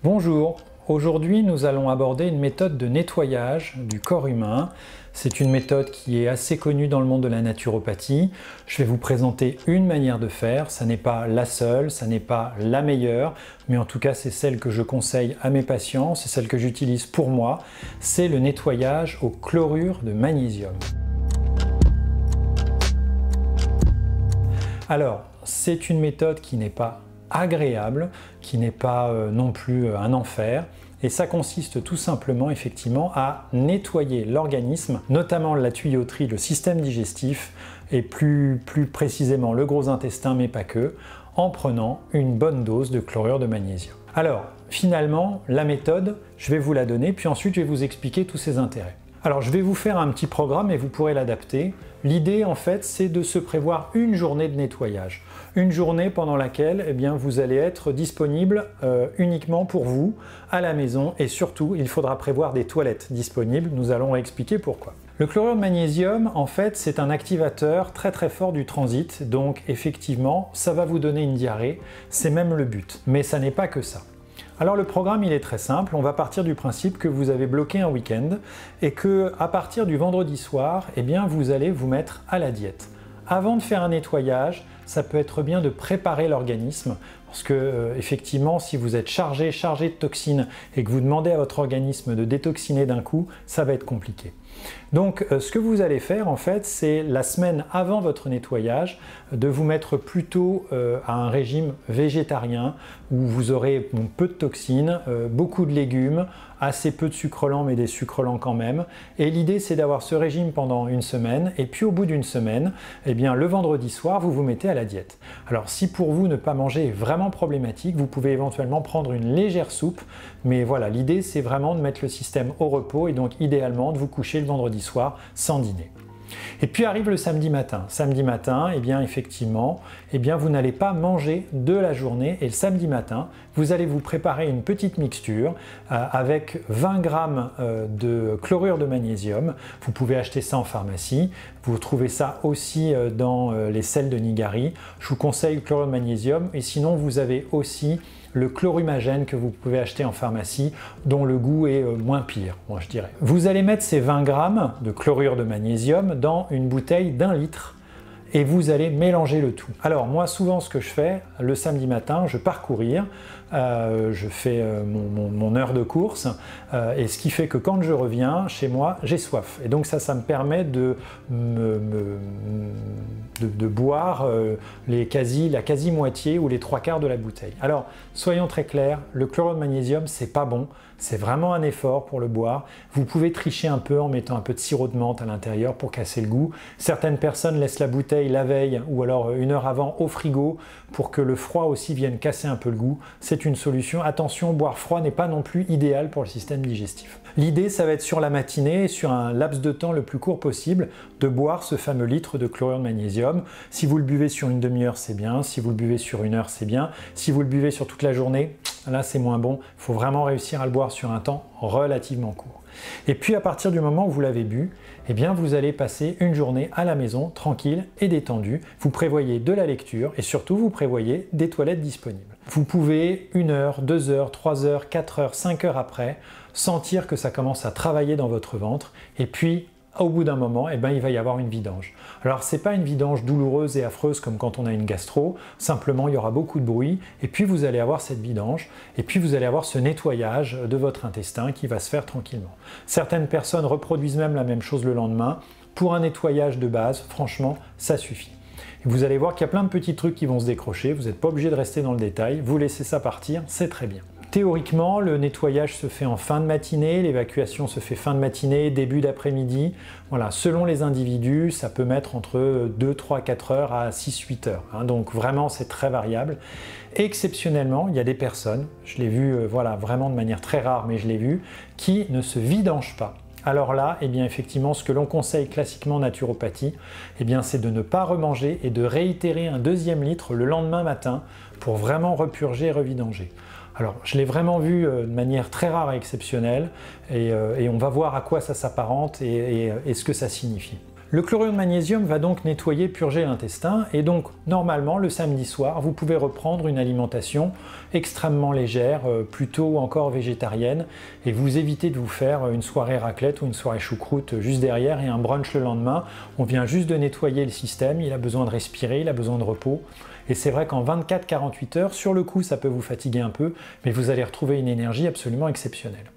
Bonjour, aujourd'hui nous allons aborder une méthode de nettoyage du corps humain. C'est une méthode qui est assez connue dans le monde de la naturopathie. Je vais vous présenter une manière de faire, ça n'est pas la seule, ça n'est pas la meilleure, mais en tout cas c'est celle que je conseille à mes patients, c'est celle que j'utilise pour moi, c'est le nettoyage au chlorure de magnésium. Alors, c'est une méthode qui n'est pas agréable, qui n'est pas non plus un enfer. Et ça consiste tout simplement effectivement à nettoyer l'organisme, notamment la tuyauterie, le système digestif et plus précisément le gros intestin, mais pas que, en prenant une bonne dose de chlorure de magnésium. Alors, finalement, la méthode, je vais vous la donner, puis ensuite je vais vous expliquer tous ses intérêts. Alors, je vais vous faire un petit programme et vous pourrez l'adapter. L'idée, en fait, c'est de se prévoir une journée de nettoyage. Une journée pendant laquelle vous allez être disponible uniquement pour vous, à la maison, et surtout, il faudra prévoir des toilettes disponibles. Nous allons expliquer pourquoi. Le chlorure de magnésium, en fait, c'est un activateur très fort du transit. Donc, effectivement, ça va vous donner une diarrhée. C'est même le but. Mais ça n'est pas que ça. Alors le programme il est très simple, on va partir du principe que vous avez bloqué un week-end et que à partir du vendredi soir, vous allez vous mettre à la diète. Avant de faire un nettoyage, ça peut être bien de préparer l'organisme parce que effectivement si vous êtes chargé de toxines et que vous demandez à votre organisme de détoxiner d'un coup, ça va être compliqué. Donc ce que vous allez faire en fait, c'est la semaine avant votre nettoyage de vous mettre plutôt à un régime végétarien où vous aurez peu de toxines, beaucoup de légumes, assez peu de sucre lent mais des sucres lents quand même. Et l'idée c'est d'avoir ce régime pendant une semaine et puis au bout d'une semaine, le vendredi soir vous vous mettez à la diète. Alors si pour vous ne pas manger est vraiment problématique, vous pouvez éventuellement prendre une légère soupe, mais voilà, l'idée c'est vraiment de mettre le système au repos et donc idéalement de vous coucher le vendredi soir sans dîner. Et puis arrive le samedi matin. Samedi matin, effectivement, vous n'allez pas manger de la journée et le samedi matin, vous allez vous préparer une petite mixture avec 20 g de chlorure de magnésium. Vous pouvez acheter ça en pharmacie. Vous trouvez ça aussi dans les sels de Nigari. Je vous conseille le chlorure de magnésium et sinon vous avez aussi le chlorumagène que vous pouvez acheter en pharmacie, dont le goût est moins pire, moi je dirais. Vous allez mettre ces 20 g de chlorure de magnésium dans une bouteille d'1 litre et vous allez mélanger le tout. Alors moi souvent ce que je fais, le samedi matin, je pars courir, je fais mon heure de course et ce qui fait que quand je reviens chez moi, j'ai soif. Et donc ça me permet de boire la quasi-moitié ou les 3/4 de la bouteille. Alors soyons très clairs, le chlorure de magnésium c'est pas bon, c'est vraiment un effort pour le boire. Vous pouvez tricher un peu en mettant un peu de sirop de menthe à l'intérieur pour casser le goût. Certaines personnes laissent la bouteille la veille ou alors une heure avant au frigo pour que le froid aussi vienne casser un peu le goût. C'est une solution. Attention, boire froid n'est pas non plus idéal pour le système digestif. L'idée, ça va être sur la matinée, sur un laps de temps le plus court possible, de boire ce fameux litre de chlorure de magnésium. Si vous le buvez sur une demi-heure, c'est bien. Si vous le buvez sur une heure, c'est bien. Si vous le buvez sur toute la journée, là, c'est moins bon. Il faut vraiment réussir à le boire sur un temps relativement court. Et puis, à partir du moment où vous l'avez bu, vous allez passer une journée à la maison, tranquille et détendue. Vous prévoyez de la lecture et surtout, vous prévoyez des toilettes disponibles. Vous pouvez 1 heure, 2 heures, 3 heures, 4 heures, 5 heures après sentir que ça commence à travailler dans votre ventre et puis au bout d'un moment, il va y avoir une vidange. Alors, ce n'est pas une vidange douloureuse et affreuse comme quand on a une gastro, simplement il y aura beaucoup de bruit et puis vous allez avoir cette vidange et puis vous allez avoir ce nettoyage de votre intestin qui va se faire tranquillement. Certaines personnes reproduisent même la même chose le lendemain. Pour un nettoyage de base, franchement, ça suffit. Et vous allez voir qu'il y a plein de petits trucs qui vont se décrocher, vous n'êtes pas obligé de rester dans le détail, vous laissez ça partir, c'est très bien. Théoriquement, le nettoyage se fait en fin de matinée, l'évacuation se fait fin de matinée, début d'après-midi. Voilà, selon les individus, ça peut mettre entre 2, 3, 4 heures à 6, 8 heures. Donc vraiment, c'est très variable. Exceptionnellement, il y a des personnes, je l'ai vu vraiment de manière très rare, mais je l'ai vu, qui ne se vidangent pas. Alors là, effectivement, ce que l'on conseille classiquement en naturopathie, c'est de ne pas remanger et de réitérer un 2e litre le lendemain matin pour vraiment repurger et revidanger. Alors, je l'ai vraiment vu de manière très rare et exceptionnelle et on va voir à quoi ça s'apparente et ce que ça signifie. Le chlorure de magnésium va donc nettoyer, purger l'intestin et donc normalement le samedi soir vous pouvez reprendre une alimentation extrêmement légère, plutôt encore végétarienne et vous évitez de vous faire une soirée raclette ou une soirée choucroute juste derrière et un brunch le lendemain. On vient juste de nettoyer le système, il a besoin de respirer, il a besoin de repos et c'est vrai qu'en 24-48 heures, sur le coup ça peut vous fatiguer un peu mais vous allez retrouver une énergie absolument exceptionnelle.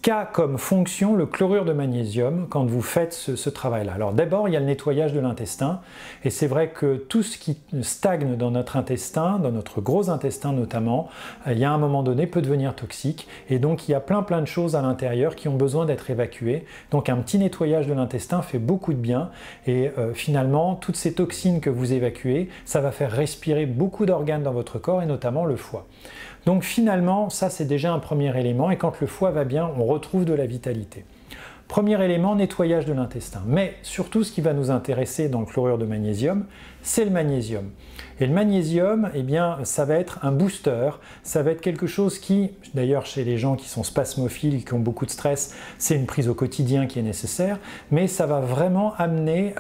Qu'a comme fonction le chlorure de magnésium quand vous faites ce travail-là? Alors d'abord, il y a le nettoyage de l'intestin et c'est vrai que tout ce qui stagne dans notre intestin, dans notre gros intestin notamment, il y a un moment donné peut devenir toxique et donc il y a plein de choses à l'intérieur qui ont besoin d'être évacuées. Donc un petit nettoyage de l'intestin fait beaucoup de bien et finalement toutes ces toxines que vous évacuez, ça va faire respirer beaucoup d'organes dans votre corps et notamment le foie. Donc finalement, ça c'est déjà un premier élément et quand le foie va bien, on retrouve de la vitalité. Premier élément, nettoyage de l'intestin. Mais surtout, ce qui va nous intéresser dans le chlorure de magnésium, c'est le magnésium. Et le magnésium, eh bien, ça va être un booster, ça va être quelque chose qui, d'ailleurs chez les gens qui sont spasmophiles, qui ont beaucoup de stress, c'est une prise au quotidien qui est nécessaire, mais ça va vraiment amener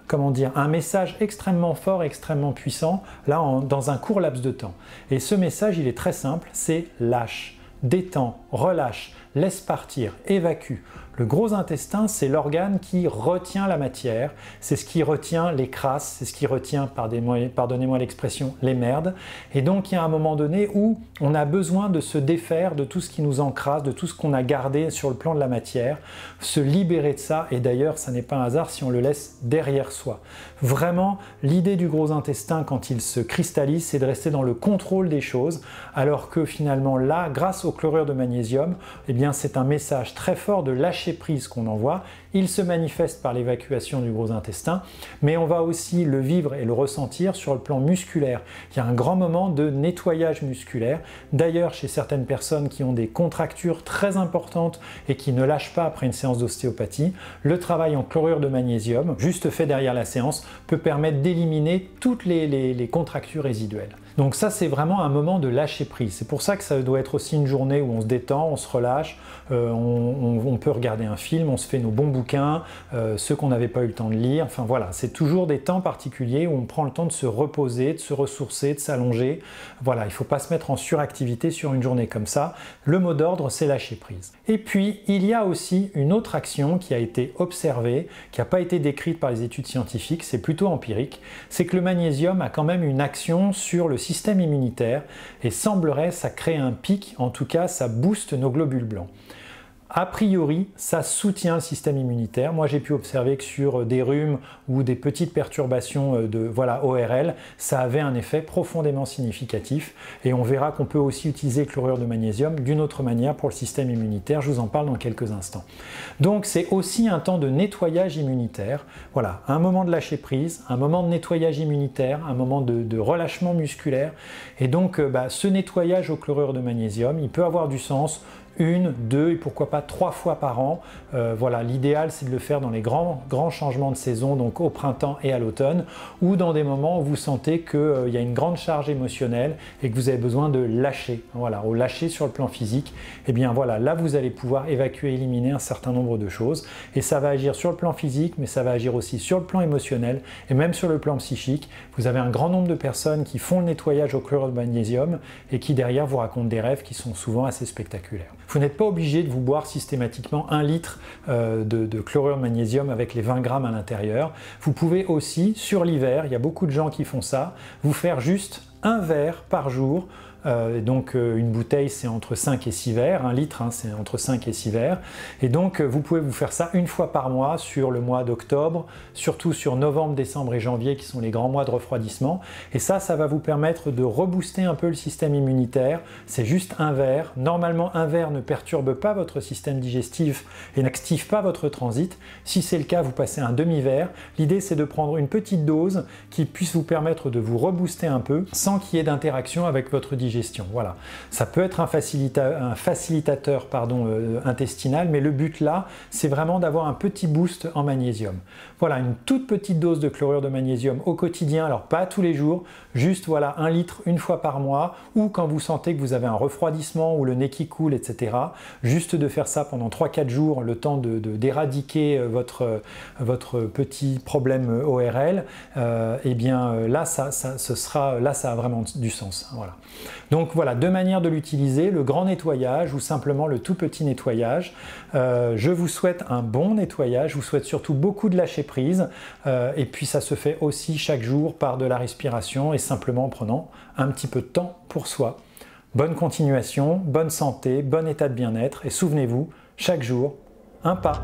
comment dire, un message extrêmement fort, extrêmement puissant, là dans un court laps de temps. Et ce message, il est très simple, c'est lâche, détends, relâche, laisse partir, évacue. Le gros intestin, c'est l'organe qui retient la matière, c'est ce qui retient les crasses, c'est ce qui retient, pardonnez-moi l'expression, les merdes. Et donc il y a un moment donné où on a besoin de se défaire de tout ce qui nous encrasse, de tout ce qu'on a gardé sur le plan de la matière, se libérer de ça, et d'ailleurs ça n'est pas un hasard si on le laisse derrière soi. Vraiment, l'idée du gros intestin quand il se cristallise, c'est de rester dans le contrôle des choses, alors que finalement là, grâce au chlorure de magnésium, eh bien c'est un message très fort de lâcher prise qu'on envoie. Il se manifeste par l'évacuation du gros intestin, mais on va aussi le vivre et le ressentir sur le plan musculaire. Il y a un grand moment de nettoyage musculaire. D'ailleurs, chez certaines personnes qui ont des contractures très importantes et qui ne lâchent pas après une séance d'ostéopathie, le travail en chlorure de magnésium, juste fait derrière la séance, peut permettre d'éliminer toutes les contractures résiduelles. Donc ça, c'est vraiment un moment de lâcher prise. C'est pour ça que ça doit être aussi une journée où on se détend, on se relâche, on peut regarder un film, on se fait nos bons bouquins, ceux qu'on n'avait pas eu le temps de lire. Enfin voilà, c'est toujours des temps particuliers où on prend le temps de se reposer, de se ressourcer, de s'allonger. Voilà, il ne faut pas se mettre en suractivité sur une journée comme ça. Le mot d'ordre, c'est lâcher prise. Et puis, il y a aussi une autre action qui a été observée, qui n'a pas été décrite par les études scientifiques, c'est plutôt empirique, c'est que le magnésium a quand même une action sur le système immunitaire et semblerait ça crée un pic, en tout cas ça booste nos globules blancs. A priori, ça soutient le système immunitaire. Moi, j'ai pu observer que sur des rhumes ou des petites perturbations de ORL, ça avait un effet profondément significatif. Et on verra qu'on peut aussi utiliser le chlorure de magnésium d'une autre manière pour le système immunitaire. Je vous en parle dans quelques instants. Donc, c'est aussi un temps de nettoyage immunitaire. Voilà, un moment de lâcher prise, un moment de nettoyage immunitaire, un moment de relâchement musculaire. Et donc, ce nettoyage au chlorure de magnésium, il peut avoir du sens 1, 2 et pourquoi pas 3 fois par an. Voilà, l'idéal c'est de le faire dans les grands changements de saison, donc au printemps et à l'automne, ou dans des moments où vous sentez qu'il y a une grande charge émotionnelle et que vous avez besoin de lâcher. Voilà, au lâcher sur le plan physique, et bien voilà, là vous allez pouvoir évacuer, éliminer un certain nombre de choses et ça va agir sur le plan physique, mais ça va agir aussi sur le plan émotionnel et même sur le plan psychique. Vous avez un grand nombre de personnes qui font le nettoyage au chlorure de magnésium et qui derrière vous racontent des rêves qui sont souvent assez spectaculaires. Vous n'êtes pas obligé de vous boire systématiquement 1 litre de chlorure de magnésium avec les 20 grammes à l'intérieur. Vous pouvez aussi, sur l'hiver, il y a beaucoup de gens qui font ça, vous faire juste un verre par jour. Donc une bouteille c'est entre 5 et 6 verres, 1 litre c'est entre 5 et 6 verres et donc vous pouvez vous faire ça une fois par mois sur le mois d'octobre, surtout sur novembre, décembre et janvier qui sont les grands mois de refroidissement et ça va vous permettre de rebooster un peu le système immunitaire. C'est juste un verre, normalement un verre ne perturbe pas votre système digestif et n'active pas votre transit. Si c'est le cas, vous passez un demi-verre. L'idée c'est de prendre une petite dose qui puisse vous permettre de vous rebooster un peu sans qu'il y ait d'interaction avec votre digestion digestion. Voilà. Ça peut être un facilitateur intestinal, mais le but là, c'est vraiment d'avoir un petit boost en magnésium. Voilà, une toute petite dose de chlorure de magnésium au quotidien, alors pas tous les jours, juste voilà 1 litre une fois par mois, ou quand vous sentez que vous avez un refroidissement ou le nez qui coule, etc. Juste de faire ça pendant 3-4 jours, le temps d'éradiquer votre petit problème ORL, et bien là, ça a vraiment du sens. Voilà. Donc voilà, 2 manières de l'utiliser, le grand nettoyage ou simplement le tout petit nettoyage. Je vous souhaite un bon nettoyage, je vous souhaite surtout beaucoup de lâcher prise, et puis ça se fait aussi chaque jour par de la respiration et simplement en prenant un petit peu de temps pour soi. Bonne continuation, bonne santé, bon état de bien-être et souvenez-vous, chaque jour, un pas.